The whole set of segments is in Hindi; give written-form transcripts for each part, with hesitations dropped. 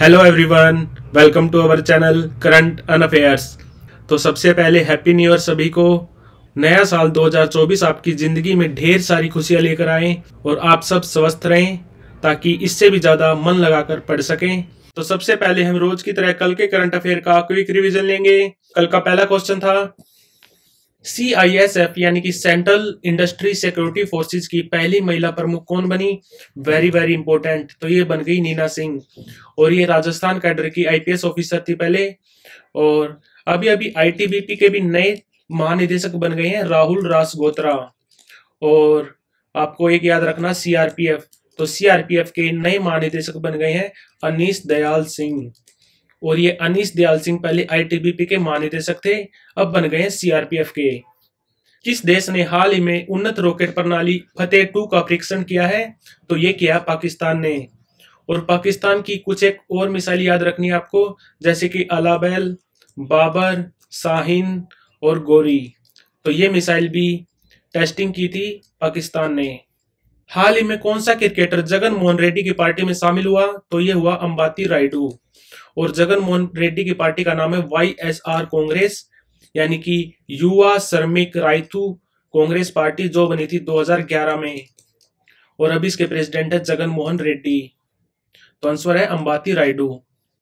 Hello everyone, welcome to our channel current an affairs. तो सबसे पहले हैप्पी न्यू ईयर सभी को। नया साल 2024 आपकी जिंदगी में ढेर सारी खुशियां लेकर आए और आप सब स्वस्थ रहें ताकि इससे भी ज्यादा मन लगाकर पढ़ सकें। तो सबसे पहले हम रोज की तरह कल के करंट अफेयर का क्विक रिवीजन लेंगे। कल का पहला क्वेश्चन था CISF यानी कि सेंट्रल इंडस्ट्री सिक्योरिटी फोर्सेस की पहली महिला प्रमुख कौन बनी। Very very important. तो ये बन गई नीना सिंह और ये राजस्थान कैडर की IPS ऑफिसर थी पहले। और अभी अभी ITBP के भी नए महानिदेशक बन गए हैं, राहुल रासगोत्रा। और आपको एक याद रखना CRPF, तो CRPF के नए महानिदेशक बन गए हैं अनीश दयाल सिंह। और ये अनीश दयाल सिंह पहले ITBP के महानिदेशक थे, अब बन गए हैं CRPF के। किस देश ने हाल ही में उन्नत रॉकेट प्रणाली फतेह 2 का परीक्षण किया है। तो ये किया पाकिस्तान ने। और पाकिस्तान की कुछ एक और मिसाइल याद रखनी है आपको, जैसे कि अलाबेल, बाबर, शाहीन और गोरी। तो ये मिसाइल भी टेस्टिंग की थी पाकिस्तान ने। हाल ही में कौन सा क्रिकेटर जगन मोहन रेड्डी की पार्टी में शामिल हुआ। तो ये हुआ अंबाती रायडू। और जगन मोहन रेड्डी की पार्टी का नाम है YSR कांग्रेस, यानी कि युवा श्रमिक रायतू कांग्रेस पार्टी, जो बनी थी 2011 में। और अभी इसके प्रेसिडेंट है जगन मोहन रेड्डी। तो आंसर है अंबाती रायडू।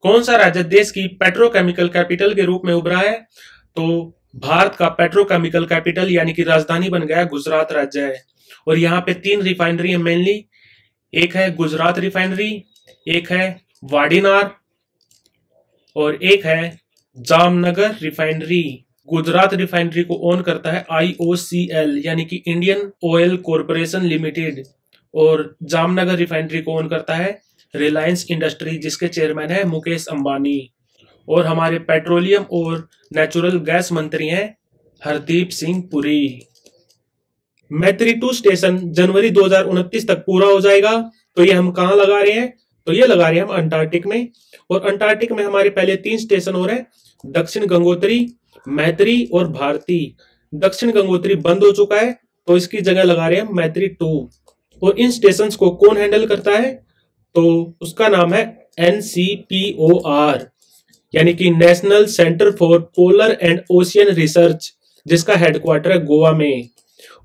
कौन सा राज्य देश की पेट्रोकेमिकल कैपिटल के रूप में उभरा है। तो भारत का पेट्रोकेमिकल कैपिटल यानी कि राजधानी बन गया गुजरात राज्य है। और यहाँ पे 3 रिफाइनरी है मेनली। एक है गुजरात रिफाइनरी, एक है वाडीनार और एक है जामनगर रिफाइनरी। गुजरात रिफाइनरी को ओन करता है IOCL यानी कि इंडियन ऑयल कॉरपोरेशन लिमिटेड। और जामनगर रिफाइनरी को ओन करता है रिलायंस इंडस्ट्री, जिसके चेयरमैन है मुकेश अंबानी। और हमारे पेट्रोलियम और नेचुरल गैस मंत्री हैं हरदीप सिंह पुरी। मैत्री 2 स्टेशन जनवरी 2029 तक पूरा हो जाएगा। तो ये हम कहाँ लगा रहे हैं। तो ये लगा रहे हैं हम अंटार्कटिक में। और अंटार्कटिक में हमारे पहले 3 स्टेशन और हैं, दक्षिण गंगोत्री, मैत्री और भारती। दक्षिण गंगोत्री बंद हो चुका है, तो इसकी जगह लगा रहे हैं मैत्री 2। और इन स्टेशंस को कौन हैंडल करता है। तो उसका नाम है NCPOR यानी कि national centre for polar and ocean research, जिसका हेडक्वार्टर है गोवा में।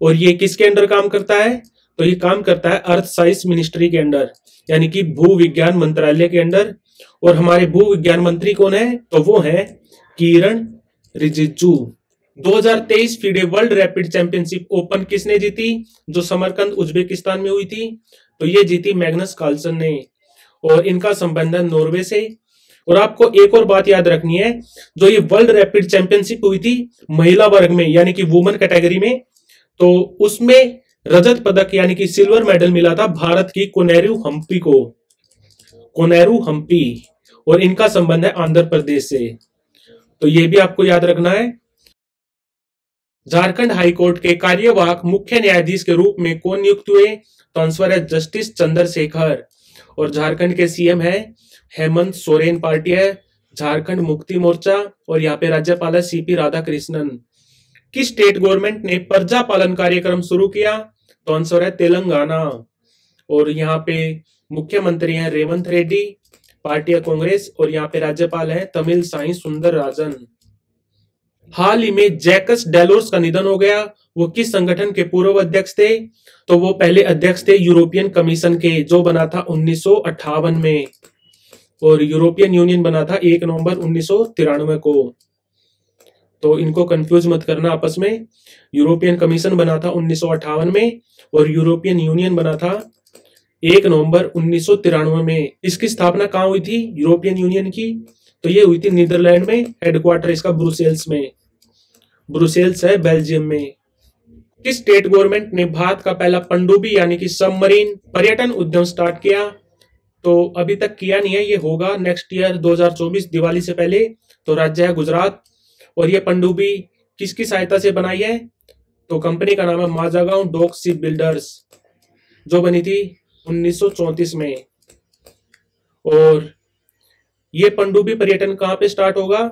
और ये किसके अंडर काम करता है। तो ये काम करता है अर्थ साइंस मिनिस्ट्री के अंडर, यानी कि भू विज्ञान मंत्रालय के अंडर। और हमारे भू विज्ञान मंत्री कौन है। तो वो है Kiren Rijiju. 2023 FIDE world rapid championship open किसने जीती, जो समरकंद उज्बेकिस्तान में हुई थी। तो ये जीती मैग्नस कार्लसन ने। और इनका संबंध है नॉर्वे से। और आपको एक और बात याद रखनी है, जो ये वर्ल्ड रैपिड चैंपियनशिप हुई थी महिला वर्ग में यानी कि वुमेन कैटेगरी में, तो उसमें रजत पदक यानी कि सिल्वर मेडल मिला था भारत की कोनेरू हम्पी को। कोनेरू हम्पी। और इनका संबंध है आंध्र प्रदेश से। तो ये भी आपको याद रखना है। झारखंड हाईकोर्ट के कार्यवाहक मुख्य न्यायाधीश के रूप में कौन नियुक्त हुए। तो आंसर है जस्टिस चंद्रशेखर। और झारखंड के CM है हेमंत सोरेन। पार्टी है झारखंड मुक्ति मोर्चा। और यहाँ पे राज्यपाल है CP राधाकृष्णन। किस स्टेट गवर्नमेंट ने प्रजा पालन कार्यक्रम शुरू किया। तो आंसर है तेलंगाना। और यहाँ पे मुख्यमंत्री हैं रेवंत रेड्डी, पार्टी है कांग्रेस। और यहाँ पे राज्यपाल है तमिल साई सुंदर राजन। हाल ही में जैकस डेलोर्स का निधन हो गया। वो किस संगठन के पूर्व अध्यक्ष थे। तो वो पहले अध्यक्ष थे यूरोपियन कमीशन के, जो बना था 1958 में। और यूरोपियन यूनियन बना था 1 नवंबर 1993 को। तो इनको कंफ्यूज मत करना आपस में। यूरोपियन कमीशन बना था 1958 में और यूरोपियन यूनियन बना था 1 नवंबर 1993 में। इसकी स्थापना कहाँ हुई थी यूरोपियन यूनियन की। तो ये हुई थी नीदरलैंड में। हेडक्वार्टर इसका ब्रुसेल्स में। ब्रुसेल्स है बेल्जियम में। किस स्टेट गवर्नमेंट ने भारत का पहला पनडुब्बी यानी कि सबमरीन पर्यटन उद्यम स्टार्ट किया। तो अभी तक किया नहीं है, ये होगा नेक्स्ट ईयर 2024 दिवाली से पहले। तो राज्य है गुजरात। और ये पनडुब्बी किसकी सहायता से बनाई है। तो कंपनी का नाम है माजागांव डॉक शिप बिल्डर्स, जो बनी थी 1934 में। और ये पनडुब्बी पर्यटन कहाँ पे स्टार्ट होगा।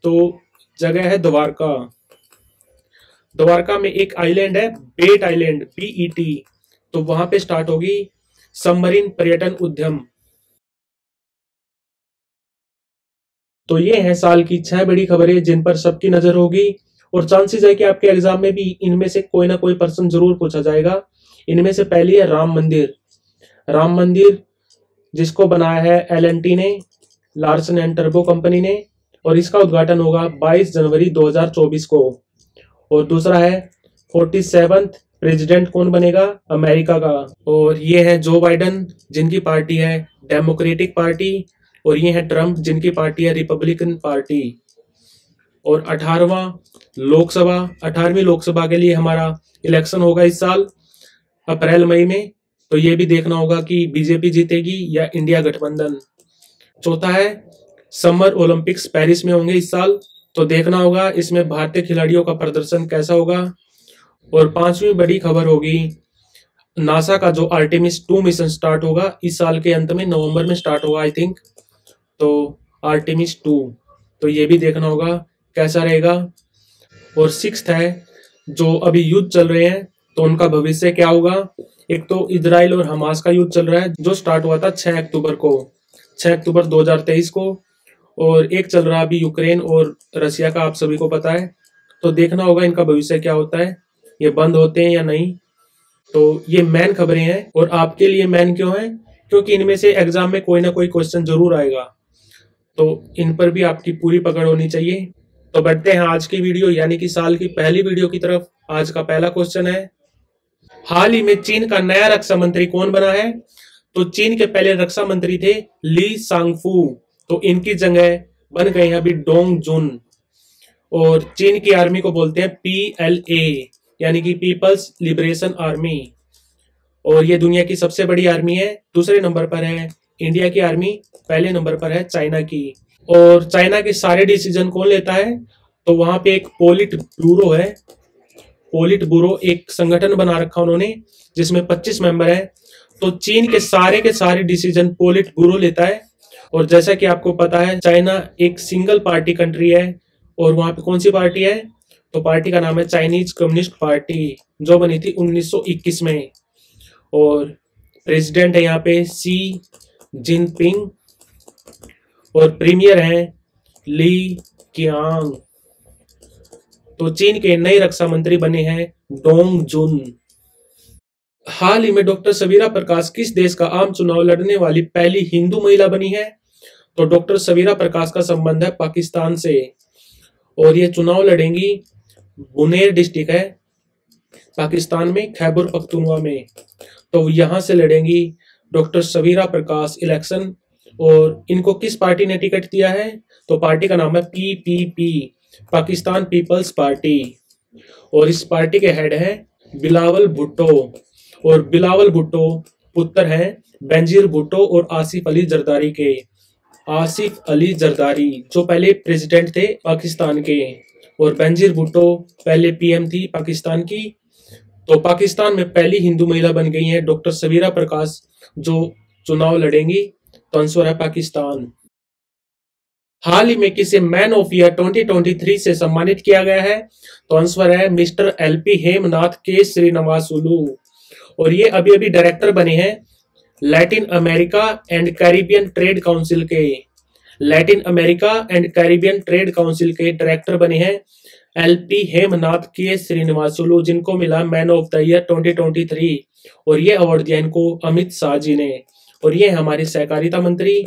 तो जगह है द्वारका। द्वारका में एक आइलैंड है बेट आइलैंड BET, तो वहां पे स्टार्ट होगी सबमरीन पर्यटन उद्यम। तो ये हैं साल की 6 बड़ी खबरें जिन पर सबकी नजर होगी और चांसेस है कि आपके एग्जाम में भी इनमें से कोई ना कोई पर्सन जरूर पूछा जाएगा। इनमें से पहली है राम मंदिर। राम मंदिर जिसको बनाया है एल&टी ने, लार्सन एंड टर्बो कंपनी ने, और इसका उद्घाटन होगा 22 जनवरी 2024 को। और दूसरा है 47th प्रेसिडेंट कौन बनेगा अमेरिका का, और ये है जो बाइडन जिनकी पार्टी है डेमोक्रेटिक पार्टी, और ये है ट्रंप जिनकी पार्टी है रिपब्लिकन पार्टी। और 18वीं लोकसभा के लिए हमारा इलेक्शन होगा इस साल अप्रैल मई में, तो ये भी देखना होगा कि बीजेपी जीतेगी या इंडिया गठबंधन। चौथा है समर ओलंपिक्स पेरिस में होंगे इस साल, तो देखना होगा इसमें भारतीय खिलाड़ियों का प्रदर्शन कैसा होगा। और 5वीं बड़ी खबर होगी नासा का जो आर्टेमिस 2 मिशन स्टार्ट होगा इस साल के अंत में, नवंबर में स्टार्ट होगा आई थिंक, तो आर्टेमिस 2, तो ये भी देखना होगा कैसा रहेगा। और 6th है जो अभी युद्ध चल रहे हैं तो उनका भविष्य क्या होगा। एक तो इजराइल और हमास का युद्ध चल रहा है जो स्टार्ट हुआ था 6 अक्टूबर 2023 को, और एक चल रहा अभी यूक्रेन और रशिया का, आप सभी को पता है। तो देखना होगा इनका भविष्य क्या होता है, ये बंद होते हैं या नहीं। तो ये मेन खबरें हैं, और आपके लिए मेन क्यों है, क्योंकि इनमें से एग्जाम में कोई ना कोई क्वेश्चन जरूर आएगा, तो इन पर भी आपकी पूरी पकड़ होनी चाहिए। तो बढ़ते हैं आज की वीडियो यानी कि साल की पहली वीडियो की तरफ। आज का पहला क्वेश्चन है, हाल ही में चीन का नया रक्षा मंत्री कौन बना है। तो चीन के पहले रक्षा मंत्री थे ली सांगफू, तो इनकी जगह बन गए हैं अभी डोंग जुन। और चीन की आर्मी को बोलते हैं PLA यानी कि पीपल्स लिबरेशन आर्मी, और ये दुनिया की सबसे बड़ी आर्मी है। दूसरे नंबर पर है इंडिया की आर्मी, पहले नंबर पर है चाइना की। और चाइना के सारे डिसीजन कौन लेता है, तो वहां पे एक पोलिट ब्यूरो है। पोलिट ब्यूरो एक संगठन बना रखा उन्होंने जिसमें 25 मेंबर है। तो चीन के सारे डिसीजन पोलिट ब्यूरो लेता है। और जैसा कि आपको पता है चाइना एक सिंगल पार्टी कंट्री है, और वहां पे कौन सी पार्टी है, तो पार्टी का नाम है चाइनीज कम्युनिस्ट पार्टी जो बनी थी 1921 में। और प्रेसिडेंट है यहाँ पे शी जिनपिंग, और प्रीमियर हैं ली कियांग। तो चीन के नए रक्षा मंत्री बने हैं डोंग जुन। हाल ही में डॉक्टर सवीरा प्रकाश किस देश का आम चुनाव लड़ने वाली पहली हिंदू महिला बनी है। तो डॉक्टर सवीरा प्रकाश का संबंध है पाकिस्तान से, और ये चुनाव लड़ेंगी बुनेर डिस्ट्रिक्ट है पाकिस्तान में, खैबर पख्तूनख्वा में, तो यहां से लड़ेंगी डॉक्टर सवीरा प्रकाश इलेक्शन। और इनको किस पार्टी ने टिकट दिया है, तो पार्टी का नाम है PPP, पाकिस्तान पीपल्स पार्टी, और इस पार्टी के हेड है बिलावल भुट्टो। और बिलावल भुट्टो पुत्र हैं बेनजीर भुट्टो और आसिफ अली जरदारी के। आसिफ अली जरदारी जो पहले प्रेसिडेंट थे पाकिस्तान के, और बेनजीर भुट्टो पहले PM थी पाकिस्तान की। तो पाकिस्तान में पहली हिंदू महिला बन गई है डॉक्टर सवीरा प्रकाश जो चुनाव लड़ेंगी, तो आंसर है पाकिस्तान। हाल ही में किसे मैन ऑफ ईयर 2023 से सम्मानित किया गया है, तो आंसर है मिस्टर LP हेमनाथ के श्रीनिवासुलु, और ये अभी अभी डायरेक्टर बने हैं Latin America and Caribbean trade council के। Latin America and Caribbean trade council के डायरेक्टर बने हैं LP हेमनाथ के श्रीनिवासुलु, जिनको मिला मैन ऑफ द ईयर 2023, और ये अवार्ड दिया इनको अमित शाह जी ने। और ये हमारे सहकारिता मंत्री,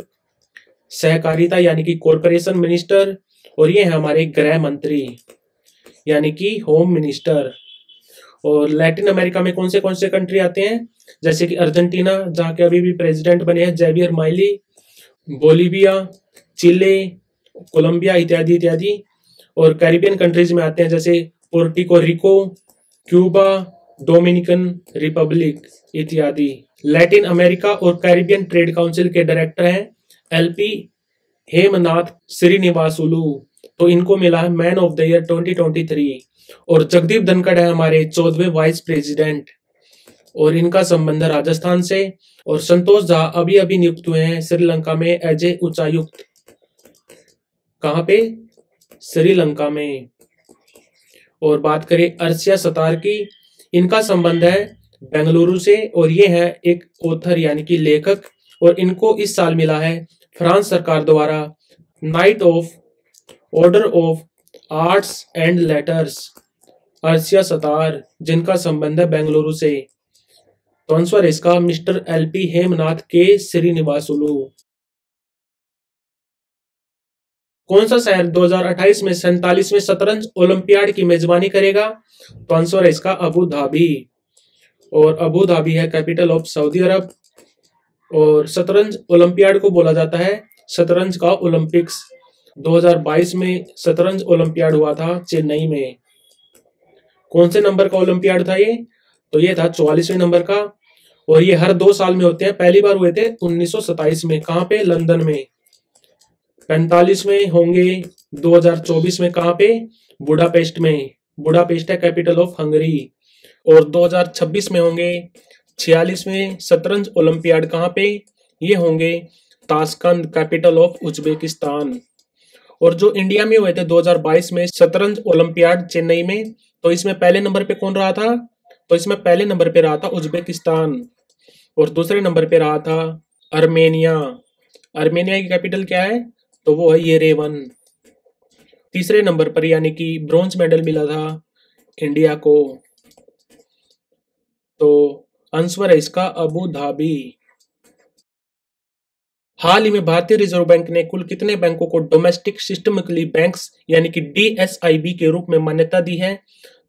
सहकारिता यानी कि कॉरपोरेशन मिनिस्टर, और ये है हमारे गृह मंत्री यानी कि होम मिनिस्टर। और लैटिन अमेरिका में कौन से कंट्री आते हैं, जैसे कि अर्जेंटीना जहाँ के अभी भी प्रेसिडेंट बने हैं जेवियर माइली, बोलीविया, चिले, कोलंबिया इत्यादि इत्यादि। और कैरिबियन कंट्रीज में आते हैं जैसे Puerto Rico, Cuba, Dominican Republic इत्यादि। लैटिन अमेरिका और कैरिबियन ट्रेड काउंसिल के डायरेक्टर हैं LP हेमनाथ श्रीनिवासुलु, तो इनको मिला है मैन ऑफ द ईयर 2023। और जगदीप धनखड़ है हमारे 14वें वाइस प्रेसिडेंट, और इनका संबंध है राजस्थान से। और संतोष झा अभी अभी नियुक्त हुए हैं श्रीलंका में एज ए उच्चायुक्त। कहां पे, श्रीलंका में। और बात करें अर्शिया सतार की, इनका संबंध है बेंगलुरु से, और ये है एक ऑथर यानी कि लेखक, और इनको इस साल मिला है फ्रांस सरकार द्वारा knight of order of arts and letters Arshia Sattar, जिनका संबंध है बेंगलुरु से। तो आंसर इसका मिस्टर एलपी हेमनाथ के श्रीनिवासुलु। कौन सा शहर 2028 में 47वें शतरंज ओलंपियाड की मेजबानी करेगा? तो आंसर है इसका अबू धाबी। और अबू धाबी है कैपिटल ऑफ सऊदी अरब। और शतरंज ओलंपियाड को बोला जाता है शतरंज का ओलंपिक्स। 2022 में शतरंज ओलंपियाड हुआ था चेन्नई में। कौन से नंबर का ओलंपियाड था ये? तो ये था 44वें नंबर का। और ये हर 2 साल में होते हैं। पहली बार हुए थे 1927 में। कहाँ पे? लंदन में। 45 में होंगे 2024 में। कहाँ पे? बुडापेस्ट में। बुडापेस्ट है कैपिटल ऑफ हंगरी। और 2026 में होंगे 46वें शतरंज ओलंपियाड। कहाँ पे? ये होंगे ताशकंद कैपिटल ऑफ उज्बेकिस्तान। और जो इंडिया में हुए थे 2022 में शतरंज ओलंपियाड चेन्नई में, तो इसमें पहले नंबर पे कौन रहा था? तो इसमें पहले नंबर पे रहा था उज्बेकिस्तान। और दूसरे नंबर पे रहा था अर्मेनिया। अर्मेनिया की कैपिटल क्या है? तो वो है येरेवन। तीसरे नंबर पर यानी कि ब्रॉन्ज मेडल मिला था इंडिया को। तो आंसर है इसका अबू धाबी। हाल ही में भारतीय रिजर्व बैंक ने कुल कितने बैंकों को डोमेस्टिक सिस्टमिकली बैंक्स यानी कि डीएसआईबी के रूप में मान्यता दी है?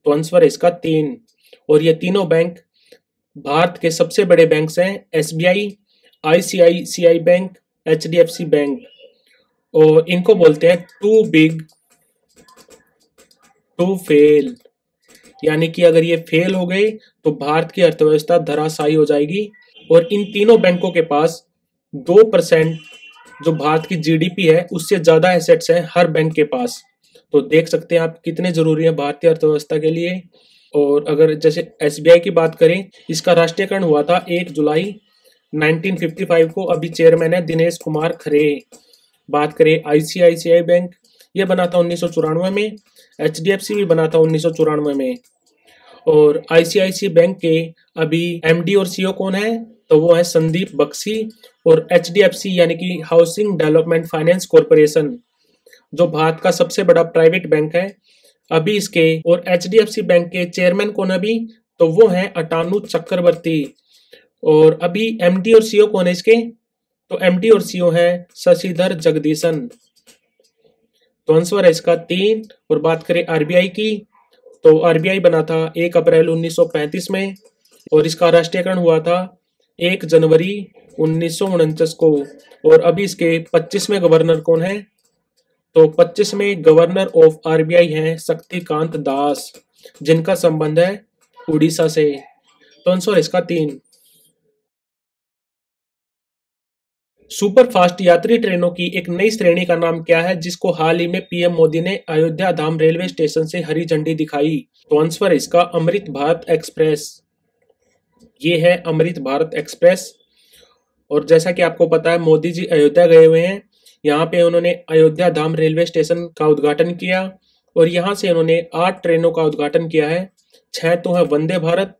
तो आंसर है इसका 3। और ये तीनों बैंक भारत के सबसे बड़े बैंक्स हैं। SBI, ICICI bank, HDFC bank. और इनको बोलते हैं टू बिग टू फेल, यानी कि अगर ये फेल हो गए तो भारत की अर्थव्यवस्था धराशायी हो जाएगी। और इन तीनों बैंकों के पास 2% जो भारत की जीडीपी है उससे ज्यादा एसेट्स हैं हर बैंक के पास। तो देख सकते हैं आप कितने जरूरी है भारतीय अर्थव्यवस्था के लिए। और अगर जैसे एसबीआई की बात करें, इसका राष्ट्रीयकरण हुआ था 1 जुलाई 1955 को। अभी चेयरमैन है दिनेश कुमार खरे। बात करें आईसीआईसीआई बैंक, ये बना था 1994 में। एचडीएफसी भी बना था 1994 में। और आईसीआईसी बैंक के अभी एमडी और सीईओ कौन है? तो वो है संदीप बख्शी। और एचडीएफसी यानी कि हाउसिंग डेवलपमेंट फाइनेंस कॉरपोरेशन, जो भारत का सबसे बड़ा प्राइवेट बैंक है, अभी इसके और एचडीएफसी बैंक के चेयरमैन कौन अभी? तो वो है अटानु चक्रवर्ती। और अभी एमडी और सीईओ कौन है इसके? तो एमडी और सीईओ है शशिधर जगदीशन। तो आंसर है इसका 3। और बात करें आरबीआई की, तो आरबीआई बना था 1 अप्रैल 1935 में। और इसका राष्ट्रीयकरण हुआ था 1 जनवरी 1949 को। और अभी इसके 25वें गवर्नर कौन है? तो 25वें गवर्नर ऑफ आरबीआई हैं शक्तिकांत दास, जिनका संबंध है उड़ीसा से। तो आंसर इसका 3। सुपर फास्ट यात्री ट्रेनों की एक नई श्रेणी का नाम क्या है, जिसको हाल ही में पीएम मोदी ने अयोध्या धाम रेलवे स्टेशन से हरी झंडी दिखाई? तो आंसर है इसका अमृत भारत एक्सप्रेस। ये है अमृत भारत एक्सप्रेस। और जैसा कि आपको पता है मोदी जी अयोध्या गए हुए हैं। यहाँ पे उन्होंने अयोध्या धाम रेलवे स्टेशन का उद्घाटन किया। और यहाँ से उन्होंने 8 ट्रेनों का उद्घाटन किया है। 6 तो है वंदे भारत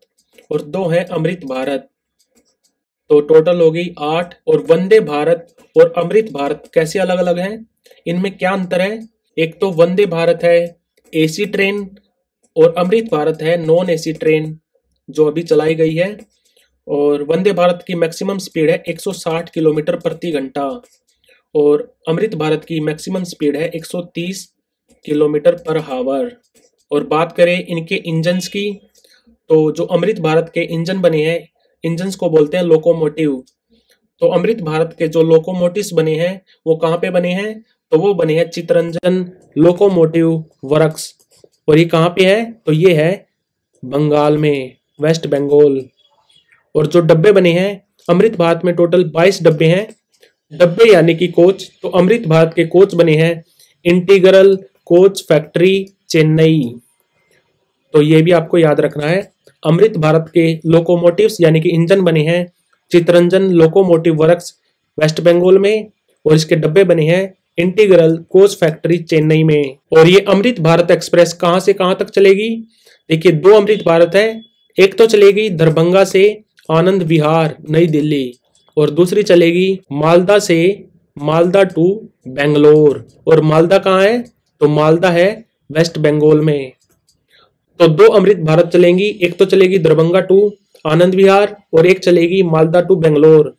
और 2 है अमृत भारत। तो टोटल हो गई 8। और वंदे भारत और अमृत भारत कैसे अलग अलग हैं, इनमें क्या अंतर है? एक तो वंदे भारत है एसी ट्रेन और अमृत भारत है नॉन एसी ट्रेन जो अभी चलाई गई है। और वंदे भारत की मैक्सिमम स्पीड है 160 किलोमीटर प्रति घंटा और अमृत भारत की मैक्सिमम स्पीड है 130 किलोमीटर पर हावर। और बात करें इनके इंजन्स की, तो जो अमृत भारत के इंजन बने हैं, इंजन्स को बोलते हैं लोकोमोटिव। तो अमृत भारत के जो लोकोमोटिव्स बने हैं वो कहाँ पे बने हैं? तो वो बने हैं चितरंजन लोकोमोटिव वर्क्स। और ये कहाँ पे है? तो ये है बंगाल में, वेस्ट बंगाल। और जो डब्बे बने हैं अमृत भारत में टोटल 22 डब्बे हैं। डब्बे यानी कि कोच। तो अमृत भारत के कोच बने हैं इंटीग्रल कोच फैक्ट्री चेन्नई। तो ये भी आपको याद रखना है। अमृत भारत के लोकोमोटिव्स यानी कि इंजन बने हैं Chittaranjan Locomotive Works West Bengal में। और इसके डब्बे बने हैं इंटीग्रल कोच फैक्ट्री चेन्नई में। और ये अमृत भारत एक्सप्रेस कहां से कहां तक चलेगी? देखिए 2 अमृत भारत है। एक तो चलेगी दरभंगा से आनंद विहार नई दिल्ली और दूसरी चलेगी मालदा से मालदा टू बेंगलोर। और मालदा कहाँ है? तो मालदा है वेस्ट बंगाल में। तो 2 अमृत भारत चलेंगी, एक तो चलेगी दरभंगा टू आनंद विहार और एक चलेगी मालदा टू बेंगलोर।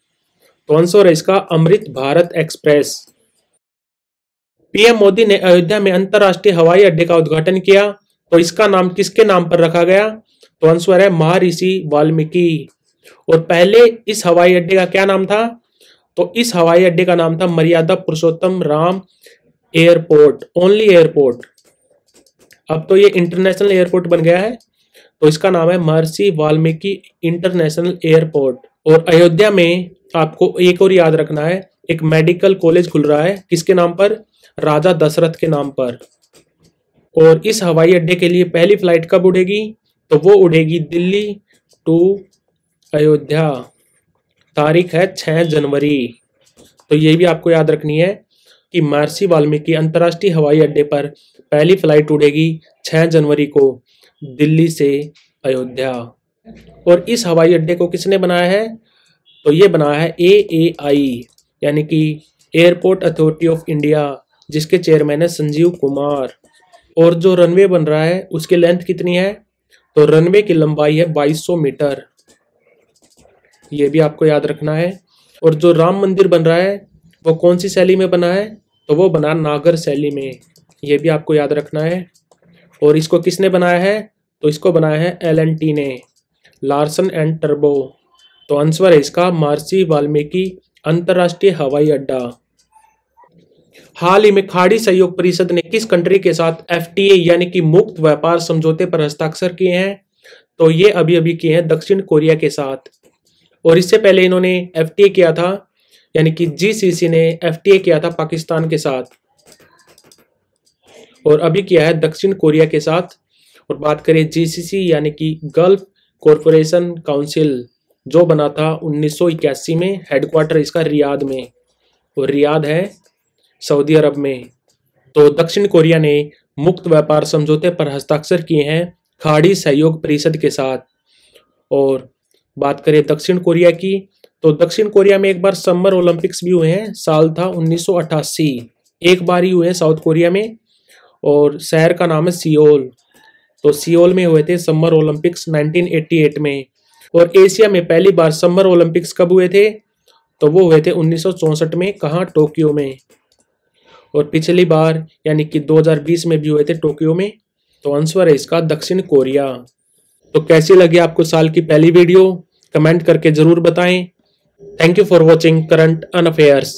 तो आंसर है इसका अमृत भारत एक्सप्रेस। पीएम मोदी ने अयोध्या में अंतरराष्ट्रीय हवाई अड्डे का उद्घाटन किया, तो इसका नाम किसके नाम पर रखा गया? तो आंसर है महर्षि वाल्मीकि। और पहले इस हवाई अड्डे का क्या नाम था? तो इस हवाई अड्डे का नाम था मर्यादा पुरुषोत्तम राम एयरपोर्ट, ओनली एयरपोर्ट। अब तो ये इंटरनेशनल एयरपोर्ट बन गया है, तो इसका नाम है महर्षि वाल्मीकि इंटरनेशनल एयरपोर्ट। और अयोध्या में आपको एक और याद रखना है, एक मेडिकल कॉलेज खुल रहा है, किसके नाम पर? राजा दशरथ के नाम पर। और इस हवाई अड्डे के लिए पहली फ्लाइट कब उड़ेगी? तो वो उड़ेगी दिल्ली टू अयोध्या, तारीख है 6 जनवरी। तो ये भी आपको याद रखनी है कि महर्षि वाल्मीकि अंतर्राष्ट्रीय हवाई अड्डे पर पहली फ्लाइट उड़ेगी 6 जनवरी को दिल्ली से अयोध्या। और इस हवाई अड्डे को किसने बनाया है? तो ये बनाया है AAI यानी कि एयरपोर्ट अथॉरिटी ऑफ इंडिया, जिसके चेयरमैन है संजीव कुमार। और जो रनवे बन रहा है उसकी लेंथ कितनी है? तो रनवे की लंबाई है 2200 मीटर, ये भी आपको याद रखना है। और जो राम मंदिर बन रहा है वो कौन सी शैली में बना है? तो वो बना नागर शैली में, ये भी आपको याद रखना है। और इसको किसने बनाया है? तो इसको बनाया है L&T ने, लार्सन एंड टर्बो। तो आंसर है इसका महर्षि वाल्मीकि अंतरराष्ट्रीय हवाई अड्डा। हाल ही में खाड़ी सहयोग परिषद ने किस कंट्री के साथ FTA यानी कि मुक्त व्यापार समझौते पर हस्ताक्षर किए हैं? तो ये अभी अभी किए हैं दक्षिण कोरिया के साथ। और इससे पहले इन्होंने FTA किया था, यानी कि GCC ने FTA किया था पाकिस्तान के साथ, और अभी किया है दक्षिण कोरिया के साथ। और बात करें GCC यानी कि गल्फ कॉरपोरेशन काउंसिल, जो बना था 1981 में, हेडक्वार्टर इसका रियाद में, और रियाद है सऊदी अरब में। तो दक्षिण कोरिया ने मुक्त व्यापार समझौते पर हस्ताक्षर किए हैं खाड़ी सहयोग परिषद के साथ। और बात करें दक्षिण कोरिया की, तो दक्षिण कोरिया में एक बार समर ओलंपिक्स भी हुए हैं, साल था 1988, एक बार ही हुए हैं साउथ कोरिया में, और शहर का नाम है सियोल। तो सियोल में हुए थे समर ओलंपिक्स 1988 में। और एशिया में पहली बार समर ओलंपिक्स कब हुए थे? तो वो हुए थे 1964 में, कहाँ? टोक्यो में। और पिछली बार यानी कि 2020 में भी हुए थे टोक्यो में। तो आंसर है इसका दक्षिण कोरिया। तो कैसी लगी आपको साल की पहली वीडियो? कमेंट करके जरूर बताएं। Thank you for watching current अनअफेयर्स।